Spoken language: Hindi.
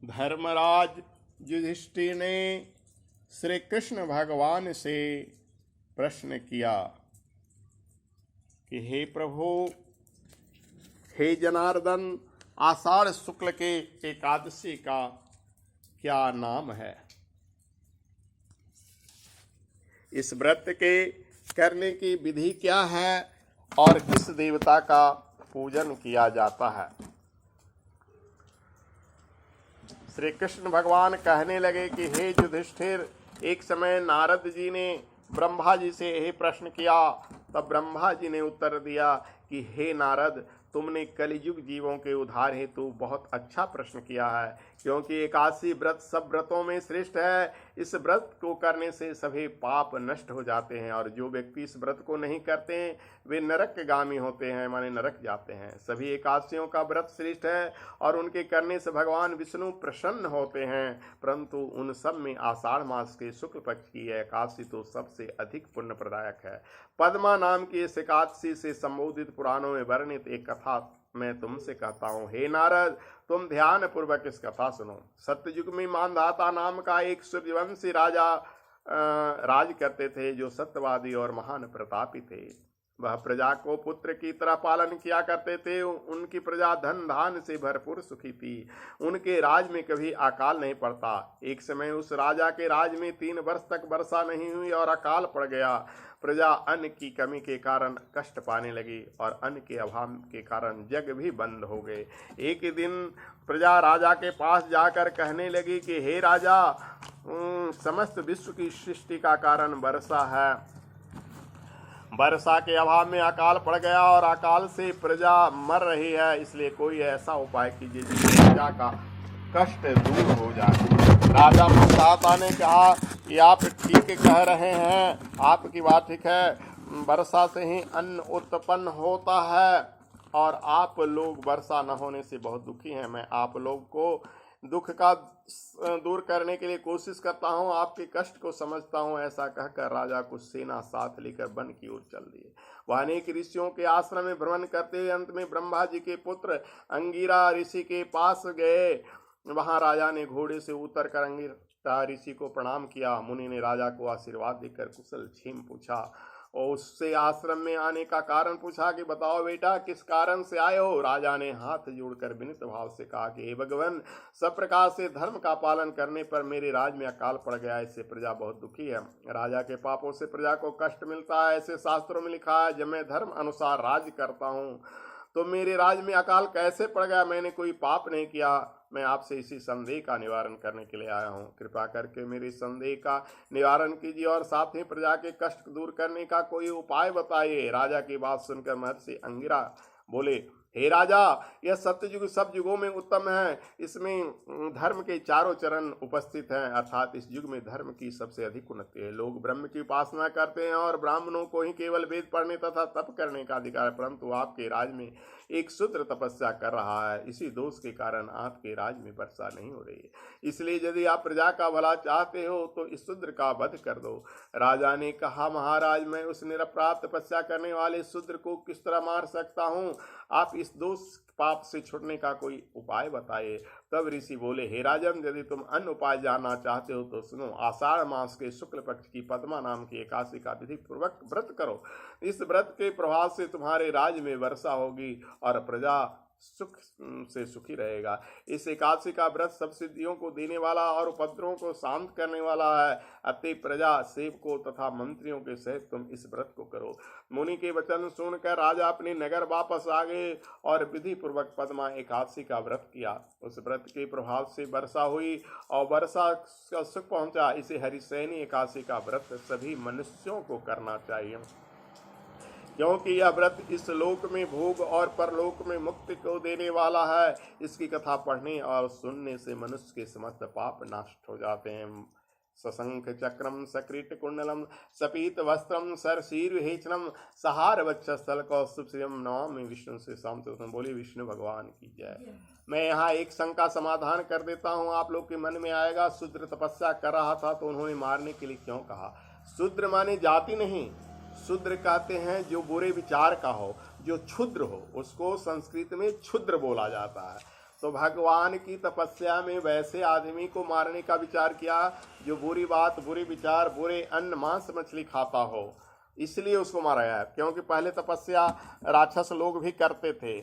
धर्मराज युधिष्ठिर ने श्री कृष्ण भगवान से प्रश्न किया कि हे प्रभु, हे जनार्दन, आषाढ़ शुक्ल के एकादशी का क्या नाम है? इस व्रत के करने की विधि क्या है और किस देवता का पूजन किया जाता है? श्री कृष्ण भगवान कहने लगे कि हे युधिष्ठिर, एक समय नारद जी ने ब्रह्मा जी से यही प्रश्न किया। तब ब्रह्मा जी ने उत्तर दिया कि हे नारद, तुमने कलियुग जीवों के उद्धार हेतु बहुत अच्छा प्रश्न किया है, क्योंकि एकादशी व्रत सब व्रतों में श्रेष्ठ है। इस व्रत को करने से सभी पाप नष्ट हो जाते हैं और जो व्यक्ति इस व्रत को नहीं करते हैं वे नरकगामी होते हैं, माने नरक जाते हैं। सभी एकादशियों का व्रत श्रेष्ठ है और उनके करने से भगवान विष्णु प्रसन्न होते हैं, परंतु उन सब में आषाढ़ मास के शुक्ल पक्ष की एकादशी तो सबसे अधिक पुण्य प्रदायक है। पद्मा नाम की इस एकादशी से संबोधित पुराणों में वर्णित एक कथा मैं तुमसे कहता हूँ। हे नारद, तुम ध्यान पूर्वक इस कथा सुनो। सत्ययुग में मानधाता नाम का एक सूर्यवंशी राजा राज करते थे, जो सत्यवादी और महान प्रतापी थे। वह प्रजा को पुत्र की तरह पालन किया करते थे। उनकी प्रजा धन धान से भरपूर सुखी थी। उनके राज में कभी अकाल नहीं पड़ता। एक समय उस राजा के राज में 3 वर्ष तक वर्षा नहीं हुई और अकाल पड़ गया। प्रजा अन्न की कमी के कारण कष्ट पाने लगी और अन्न के अभाव के कारण जग भी बंद हो गए। एक दिन प्रजा राजा के पास जाकर कहने लगी कि हे राजा, समस्त विश्व की सृष्टि का कारण वर्षा है। वर्षा के अभाव में अकाल पड़ गया और अकाल से प्रजा मर रही है, इसलिए कोई ऐसा उपाय कीजिए जिससे प्रजा का कष्ट दूर हो जाए। राजा मानधाता ने कहा कि आप ठीक कह रहे हैं, आपकी बात ठीक है। वर्षा से ही अन्न उत्पन्न होता है और आप लोग वर्षा न होने से बहुत दुखी हैं। मैं आप लोग को दुख का दूर करने के लिए कोशिश करता हूँ, आपके कष्ट को समझता हूँ। ऐसा कहकर राजा कुछ सेना साथ लेकर वन की ओर चल दिए। वह अनेक ऋषियों के आश्रम में भ्रमण करते हुए अंत में ब्रह्मा जी के पुत्र अंगिरा ऋषि के पास गए। वहां राजा ने घोड़े से उतर कर अंगिरा ऋषि को प्रणाम किया। मुनि ने राजा को आशीर्वाद देकर कुशल क्षेम पूछा और उससे आश्रम में आने का कारण पूछा कि बताओ बेटा, किस कारण से आए हो? राजा ने हाथ जोड़कर विनीत भाव से कहा कि हे भगवान, सब प्रकार से धर्म का पालन करने पर मेरे राज में अकाल पड़ गया, इससे प्रजा बहुत दुखी है। राजा के पापों से प्रजा को कष्ट मिलता है, ऐसे शास्त्रों में लिखा है। जब मैं धर्म अनुसार राज्य करता हूँ तो मेरे राज में अकाल कैसे पड़ गया? मैंने कोई पाप नहीं किया। मैं आपसे इसी संदेह का निवारण करने के लिए आया हूँ। कृपा करके मेरे संदेह का निवारण कीजिए और साथ ही प्रजा के कष्ट दूर करने का कोई उपाय बताइए। राजा की बात सुनकर महर्षि अंगिरा बोले, हे राजा, यह सत्ययुग सब युगों में उत्तम है। इसमें धर्म के चारों चरण उपस्थित हैं, अर्थात इस युग में धर्म की सबसे अधिक उन्नति है। लोग ब्रह्म की उपासना करते हैं और ब्राह्मणों को ही केवल वेद पढ़ने तथा तप करने का अधिकार है, परंतु आपके राज में एक शूद्र तपस्या कर रहा है। इसी दोष के कारण आपके राज में वर्षा नहीं हो रही है। इसलिए यदि आप प्रजा का भला चाहते हो तो इस शूद्र का वध कर दो। राजा ने कहा, महाराज, मैं उस निरपराध तपस्या करने वाले शूद्र को किस तरह मार सकता हूँ? आप इस दोष पाप से छुटने का कोई उपाय बताइए। तब ऋषि बोले, हे राजन, यदि तुम अन्य उपाय जानना चाहते हो तो सुनो। आषाढ़ मास के शुक्ल पक्ष की पद्मा नाम की एकादशी का विधि पूर्वक व्रत करो। इस व्रत के प्रभाव से तुम्हारे राज्य में वर्षा होगी और प्रजा सुख से सुखी रहेगा। इस एकादशी का व्रत सब सिद्धियों को देने वाला और उपद्रवों को शांत करने वाला है। अतः प्रजा, सेवकों तथा मंत्रियों के सहित तुम इस व्रत को करो। मुनि के वचन सुनकर राजा अपने नगर वापस आ गए और विधि पूर्वक पद्मा एकादशी का व्रत किया। उस व्रत के प्रभाव से वर्षा हुई और वर्षा का सुख पहुंचा। इसे हरिशयनी एकादशी का व्रत सभी मनुष्यों को करना चाहिए, क्योंकि यह व्रत इस लोक में भोग और परलोक में मुक्ति को देने वाला है। इसकी कथा पढ़ने और सुनने से मनुष्य के समस्त पाप नष्ट हो जाते हैं। सशंख चक्रम सकृत कुंडलम सपीत वस्त्रम सरशीर्हेचनम सहार वक्षस्थल कौस्तुभम नमामि विष्णु से शांत बोली विष्णु भगवान की जय। मैं यहाँ एक शंका समाधान कर देता हूँ, आप लोग के मन में आएगा, शूद्र तपस्या कर रहा था तो उन्होंने मारने के लिए क्यों कहा? शूद्र माने जाति नहीं, शूद्र कहते हैं जो बुरे विचार का हो, जो क्षुद्र हो, उसको संस्कृत में क्षुद्र बोला जाता है। तो भगवान की तपस्या में वैसे आदमी को मारने का विचार किया जो बुरी बात, बुरे विचार, बुरे अन्न, मांस, मछली खाता हो, इसलिए उसको मारा गया। क्योंकि पहले तपस्या राक्षस लोग भी करते थे